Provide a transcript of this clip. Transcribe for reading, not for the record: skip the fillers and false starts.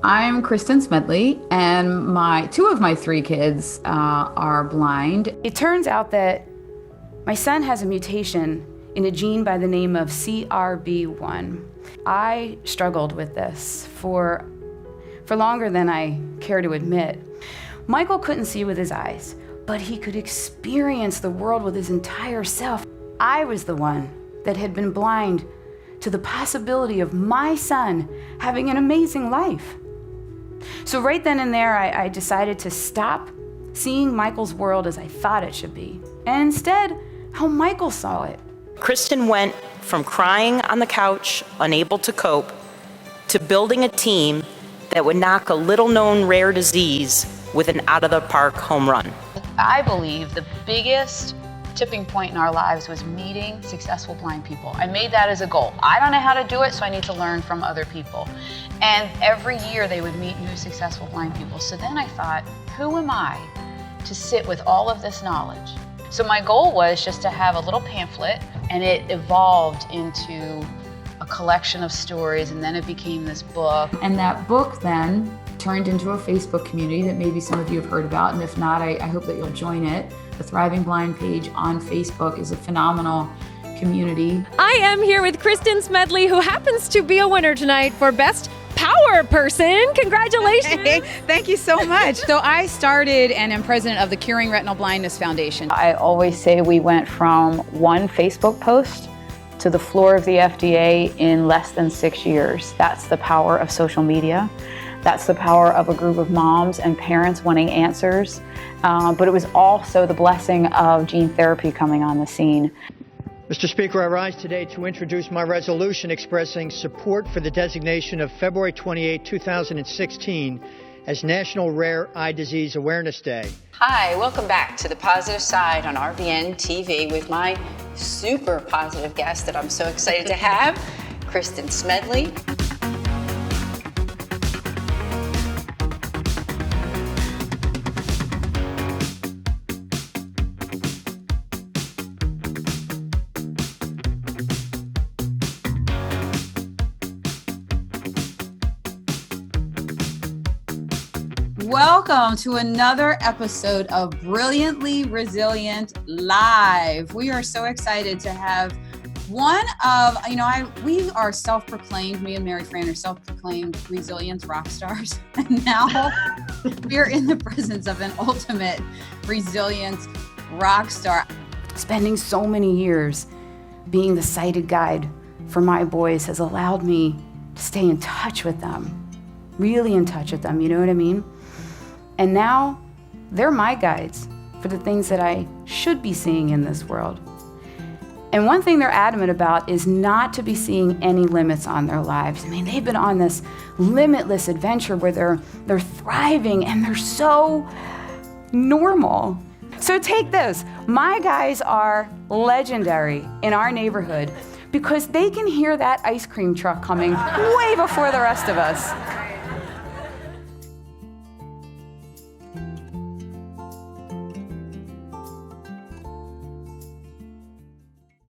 I'm Kristin Smedley, and two of my three kids are blind. It turns out that my son has a mutation in a gene by the name of CRB1. I struggled with this for longer than I care to admit. Michael couldn't see with his eyes, but he could experience the world with his entire self. I was the one that had been blind to the possibility of my son having an amazing life. So right then and there, I decided to stop seeing Michael's world as I thought it should be, and instead, how Michael saw it. Kristin went from crying on the couch, unable to cope, to building a team that would knock a little-known rare disease with an out-of-the-park home run. I believe the biggest tipping point in our lives was meeting successful blind people. I made that as a goal. I don't know how to do it, so I need to learn from other people. And every year they would meet new successful blind people. So then I thought, who am I to sit with all of this knowledge? So my goal was just to have a little pamphlet, and it evolved into a collection of stories, and then it became this book. And that book then turned into a Facebook community that maybe some of you have heard about, and if not, I hope that you'll join it. The Thriving Blind page on Facebook is a phenomenal community. I am here with Kristin Smedley, who happens to be a winner tonight for Best Power Person. Congratulations. Hey, thank you so much. So I started and am president of the Curing Retinal Blindness Foundation. I always say we went from one Facebook post to the floor of the FDA in less than 6 years. That's the power of social media. That's the power of a group of moms and parents wanting answers. But it was also the blessing of gene therapy coming on the scene. Mr. Speaker, I rise today to introduce my resolution expressing support for the designation of February 28, 2016 as National Rare Eye Disease Awareness Day. Hi, welcome back to The Positive Side on RBN TV with my super positive guest that I'm so excited to have, Kristin Smedley. Welcome to another episode of Brilliantly Resilient Live. We are so excited to have one of, we are self-proclaimed, me and Mary Fran are self-proclaimed resilience rock stars. And now we are in the presence of an ultimate resilience rock star. Spending so many years being the sighted guide for my boys has allowed me to stay in touch with them, really in touch with them, you know what I mean? And now they're my guides for the things that I should be seeing in this world. And one thing they're adamant about is not to be seeing any limits on their lives. I mean, they've been on this limitless adventure where they're thriving and they're so normal. So take this. My guys are legendary in our neighborhood because they can hear that ice cream truck coming way before the rest of us.